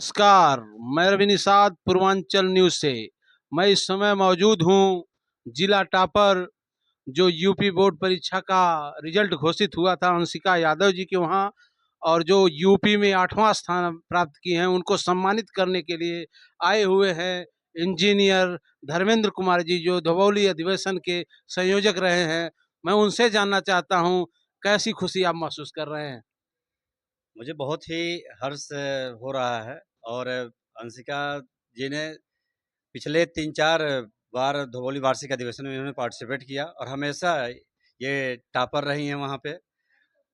नमस्कार। मैं रवि निषाद पूर्वांचल न्यूज से। मैं इस समय मौजूद हूँ जिला टॉपर जो यूपी बोर्ड परीक्षा का रिजल्ट घोषित हुआ था अंशिका यादव जी के वहाँ, और जो यूपी में 8वां स्थान प्राप्त किए हैं उनको सम्मानित करने के लिए आए हुए हैं इंजीनियर धर्मेंद्र कुमार जी, जो धवौली अधिवेशन के संयोजक रहे हैं। मैं उनसे जानना चाहता हूँ कैसी खुशी आप महसूस कर रहे हैं। मुझे बहुत ही हर्ष हो रहा है। और अंशिका जी ने पिछले 3-4 बार धवौली वार्षिक अधिवेशन में इन्होंने पार्टिसिपेट किया और हमेशा ये टॉपर रही हैं वहाँ पे।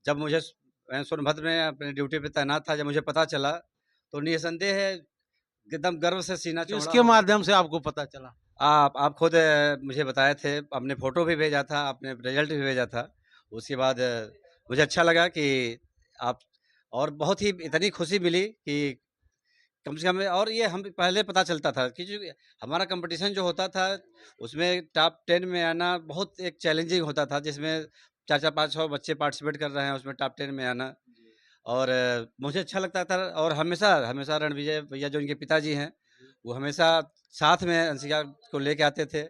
जब मैं सोनभद्र में अपनी ड्यूटी पे तैनात था, जब मुझे पता चला तो निसंदेह एकदम गर्व से सीना चौड़ा किसके हो गया। माध्यम से आपको पता चला? आप खुद मुझे बताए थे, आपने फ़ोटो भी भेजा था, आपने रिज़ल्ट भी भेजा था। उसके बाद मुझे अच्छा लगा कि आप और बहुत ही इतनी खुशी मिली कि कम से कम और ये हम पहले पता चलता था कि जो हमारा कंपटीशन जो होता था, उसमें टॉप 10 में आना बहुत एक चैलेंजिंग होता था, जिसमें 4-4, 500 बच्चे पार्टिसिपेट कर रहे हैं, उसमें टॉप 10 में आना। और मुझे अच्छा लगता था और हमेशा हमेशा रणविजय भैया जो इनके पिताजी हैं, वो हमेशा साथ में अंशिका को लेके आते थे,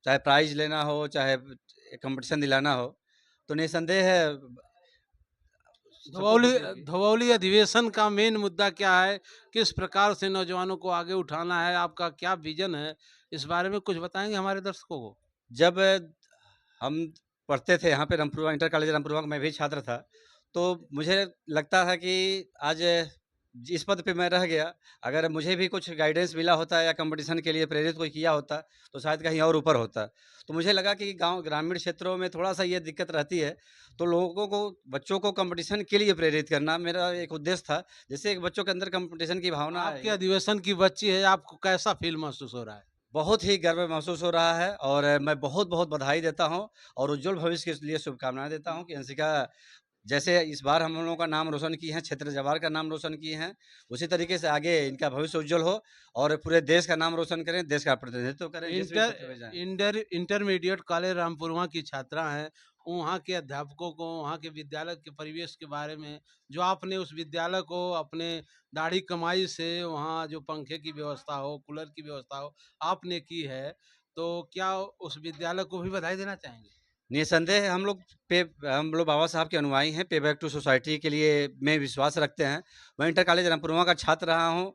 चाहे प्राइज़ लेना हो, चाहे कॉम्पिटिशन दिलाना हो। तो निसंदेह है सबको धवौली खुशी होगी। धवौली अधिवेशन का मेन मुद्दा क्या है? किस प्रकार से नौजवानों को आगे उठाना है? आपका क्या विजन है? इस बारे में कुछ बताएंगे हमारे दर्शकों को? जब हम पढ़ते थे यहाँ पे रामपुरवा इंटर कॉलेज रामपुरवा का, मैं भी छात्र था, तो मुझे लगता था कि आज जिस पद पे मैं रह गया, अगर मुझे भी कुछ गाइडेंस मिला होता या कंपटीशन के लिए प्रेरित कोई किया होता, तो शायद कहीं और ऊपर होता। तो मुझे लगा कि गाँव ग्रामीण क्षेत्रों में थोड़ा-सा ये दिक्कत रहती है, तो लोगों को बच्चों को कंपटीशन के लिए प्रेरित करना मेरा एक उद्देश्य था, जिससे एक बच्चों के अंदर कंपटीशन की भावना आपके आएगी। अधिवेशन की बच्ची है, आपको कैसा फील महसूस हो रहा है? बहुत ही गर्व महसूस हो रहा है और मैं बहुत-बहुत बधाई देता हूँ और उज्जवल भविष्य के लिए शुभकामनाएँ देता हूँ कि अंशिका जैसे इस बार हम लोगों का नाम रोशन की हैं, क्षेत्र जवार का नाम रोशन किए हैं, उसी तरीके से आगे इनका भविष्य उज्जवल हो और पूरे देश का नाम रोशन करें, देश का प्रतिनिधित्व करें, जिस भी इंटर पद पे जाएँ। इंटरमीडिएट कॉलेज रामपुरवा की छात्रा हैं। वहाँ के अध्यापकों को, वहाँ के विद्यालय के परिवेश के बारे में, जो आपने उस विद्यालय को अपने दाढ़ी कमाई से वहाँ जो पंखे की व्यवस्था हो, कूलर की व्यवस्था हो, आपने की है, तो क्या उस विद्यालय को भी बधाई देना चाहेंगे? निसंदेह हम लोग बाबा साहब के अनुयायी हैं, पे बैक टू सोसाइटी के लिए में विश्वास रखते हैं। मैं इंटर कॉलेज रामपुरवा का छात्र रहा हूँ,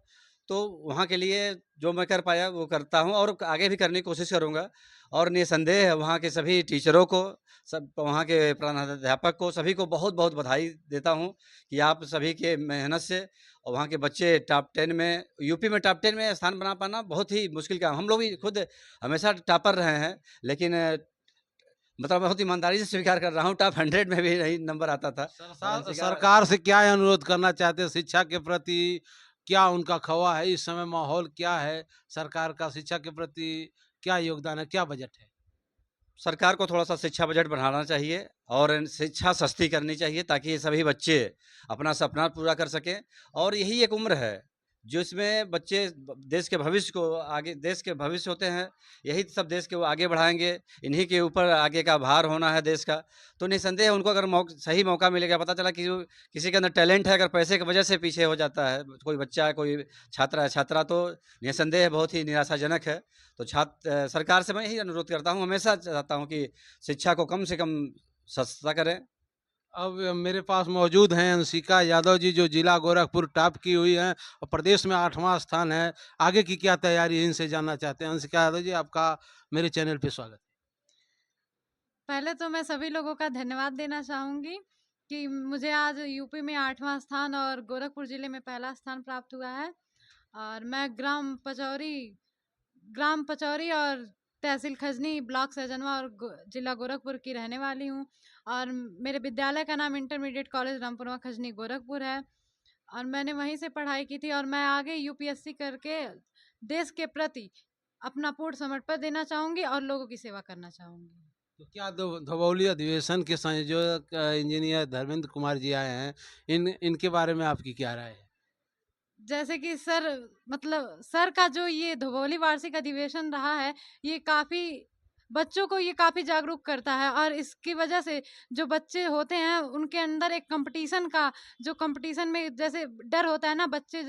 तो वहाँ के लिए जो मैं कर पाया वो करता हूँ और आगे भी करने की कोशिश करूँगा। और निसंदेह वहाँ के सभी टीचरों को, सब वहाँ के प्रधानाध्यापक को, सभी को बहुत-बहुत बधाई देता हूँ कि आप सभी के मेहनत से और वहाँ के बच्चे टॉप 10 में यूपी में टॉप 10 में स्थान बना पाना बहुत ही मुश्किल काम। हम लोग भी खुद हमेशा टॉपर रहे हैं, लेकिन मतलब बहुत ईमानदारी से स्वीकार कर रहा हूँ, टॉप 100 में भी नहीं नंबर आता था और अंशिका सरकार से क्या अनुरोध करना चाहते हैं शिक्षा के प्रति? क्या उनका खवा है इस समय? माहौल क्या है सरकार का शिक्षा के प्रति? क्या योगदान है? क्या बजट है? सरकार को थोड़ा-सा शिक्षा बजट बढ़ाना चाहिए और शिक्षा सस्ती करनी चाहिए ताकि ये सभी बच्चे अपना सपना पूरा कर सकें। और यही एक उम्र है, जिसमें बच्चे देश के भविष्य को आगे देश के भविष्य होते हैं, यही सब देश को आगे बढ़ाएँगे, इन्हीं के ऊपर आगे का भार होना है देश का। तो निसंदेह उनको अगर सही मौका मिलेगा, पता चला कि जो किसी के अंदर टैलेंट है, अगर पैसे की वजह से पीछे हो जाता है, कोई बच्चा है, कोई छात्र है, छात्रा, तो निसंदेह बहुत ही निराशाजनक है। तो सरकार से मैं यही अनुरोध करता हूँ, हमेशा चाहता हूँ कि शिक्षा को कम से कम सस्ता करें। अब मेरे पास मौजूद हैं अंशिका यादव जी, जो जिला गोरखपुर टॉप की हुई हैं और प्रदेश में 8वां स्थान है। आगे की क्या तैयारी है, इनसे जानना चाहते हैं। अंशिका यादव जी, आपका मेरे चैनल पे स्वागत है। पहले तो मैं सभी लोगों का धन्यवाद देना चाहूँगी कि मुझे आज यूपी में 8वां स्थान और गोरखपुर ज़िले में पहला स्थान प्राप्त हुआ है। और मैं ग्राम पचौरी और तहसील खजनी, ब्लॉक सैजनवा और जिला गोरखपुर की रहने वाली हूँ। और मेरे विद्यालय का नाम इंटरमीडिएट कॉलेज रामपुरवा खजनी गोरखपुर है। और मैंने वहीं से पढ़ाई की थी और मैं आगे यूपीएससी करके देश के प्रति अपना पूर्ण समर्पण देना चाहूँगी और लोगों की सेवा करना चाहूँगी। तो क्या धवौली अधिवेशन के संयोजक इंजीनियर धर्मेंद्र कुमार जी आए हैं, इनके बारे में आपकी क्या राय है? जैसे कि सर का जो ये धवौली वार्षिक अधिवेशन रहा है, ये काफ़ी बच्चों को ये काफ़ी जागरूक करता है और इसकी वजह से जो बच्चे होते हैं उनके अंदर एक कंपटीशन का, जो कंपटीशन में जैसे डर होता है ना, बच्चे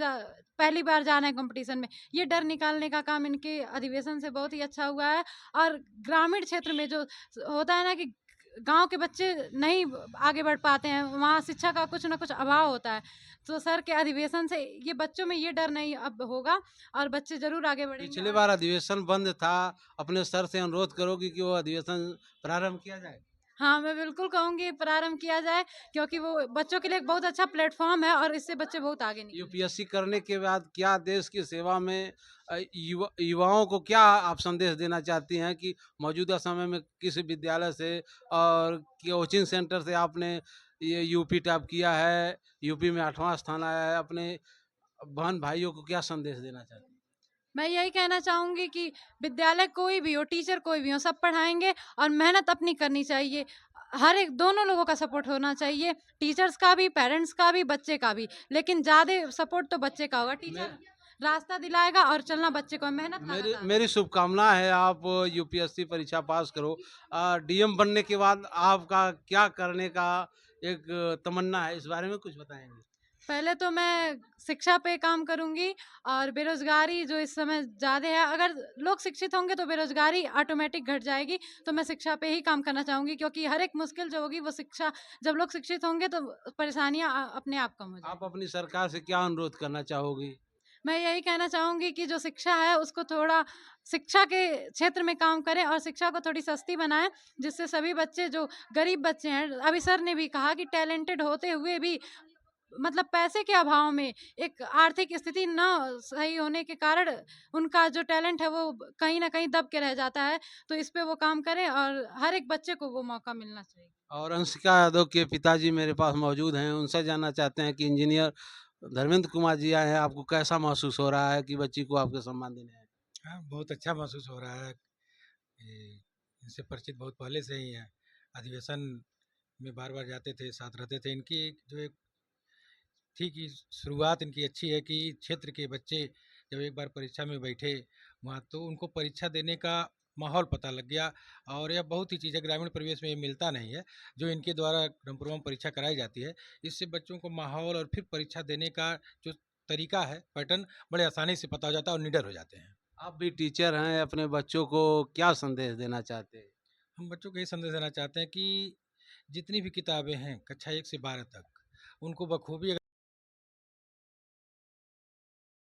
पहली बार जाना है कंपटीशन में, ये डर निकालने का काम इनके अधिवेशन से बहुत ही अच्छा हुआ है। और ग्रामीण क्षेत्र में जो होता है ना कि गांव के बच्चे नहीं आगे बढ़ पाते हैं, वहाँ शिक्षा का कुछ ना कुछ अभाव होता है, तो सर के अधिवेशन से ये बच्चों में ये डर नहीं अब होगा और बच्चे जरूर आगे बढ़ेंगे। पिछली और बार अधिवेशन बंद था, अपने सर से अनुरोध करोगी कि वो अधिवेशन प्रारंभ किया जाए? हाँ, मैं बिल्कुल कहूँगी प्रारंभ किया जाए, क्योंकि वो बच्चों के लिए एक बहुत अच्छा प्लेटफॉर्म है और इससे बच्चे बहुत आगे निकलेंगे। यूपीएससी करने के बाद क्या देश की सेवा में युवाओं को क्या आप संदेश देना चाहती हैं कि मौजूदा समय में किस विद्यालय से और कोचिंग सेंटर से आपने ये यूपी टॉप किया है, यूपी में 8वां स्थान आया है, अपने बहन भाइयों को क्या संदेश देना चाहती हैं? मैं यही कहना चाहूँगी कि विद्यालय कोई भी हो, टीचर कोई भी हो, सब पढ़ाएँगे और मेहनत अपनी करनी चाहिए। हर एक दोनों लोगों का सपोर्ट होना चाहिए, टीचर्स का भी, पेरेंट्स का भी, बच्चे का भी। लेकिन ज़्यादा सपोर्ट तो बच्चे का होगा। टीचर रास्ता दिलाएगा और चलना बच्चे को है, मेहनत मेरी लगातार। मेरी शुभकामना है आप यूपीएससी परीक्षा पास करो। डीएम बनने के बाद आपका क्या करने का एक तमन्ना है, इस बारे में कुछ बताएंगे? पहले तो मैं शिक्षा पे काम करूँगी और बेरोज़गारी जो इस समय ज़्यादा है, अगर लोग शिक्षित होंगे तो बेरोज़गारी ऑटोमेटिक घट जाएगी। तो मैं शिक्षा पे ही काम करना चाहूँगी, क्योंकि हर एक मुश्किल जो होगी वो शिक्षा, जब लोग शिक्षित होंगे तो परेशानियाँ अपने आप कम हो जाएँगी। आप अपनी सरकार से क्या अनुरोध करना चाहोगी? मैं यही कहना चाहूँगी कि जो शिक्षा है उसको थोड़ा, शिक्षा के क्षेत्र में काम करें और शिक्षा को थोड़ी सस्ती बनाएँ, जिससे सभी बच्चे जो गरीब बच्चे हैं, अभी सर ने भी कहा कि टैलेंटेड होते हुए भी मतलब पैसे के अभाव में, एक आर्थिक स्थिति ना सही होने के कारण उनका जो टैलेंट है वो कहीं न कहीं दब के रह जाता है। तो इस पे वो काम करें और हर एक बच्चे को वो मौका मिलना चाहिए। और अंशिका यादव के पिताजी मेरे पास मौजूद हैं, उनसे जानना चाहते हैं कि इंजीनियर धर्मेंद्र कुमार जी आए हैं, आपको कैसा महसूस हो रहा है कि बच्ची को आपके सम्मान देने आए? हाँ, बहुत अच्छा महसूस हो रहा है। ये इनसे परिचित बहुत पहले से ही हैं। अधिवेशन में बार-बार जाते थे, साथ रहते थे। इनकी जो एक थी कि शुरुआत इनकी अच्छी है कि क्षेत्र के बच्चे जब एक बार परीक्षा में बैठे वहाँ, तो उनको परीक्षा देने का माहौल पता लग गया। और यह बहुत ही चीज़ है, ग्रामीण परिवेश में ये मिलता नहीं है, जो इनके द्वारा रामपुरवा में परीक्षा कराई जाती है। इससे बच्चों को माहौल और फिर परीक्षा देने का जो तरीका है, पैटर्न, बड़े आसानी से पता हो जाता है और निडर हो जाते हैं। आप भी टीचर हैं, अपने बच्चों को क्या संदेश देना चाहते हैं? हम बच्चों को ये संदेश देना चाहते हैं कि जितनी भी किताबें हैं कक्षा 1 से 12 तक, उनको बखूबी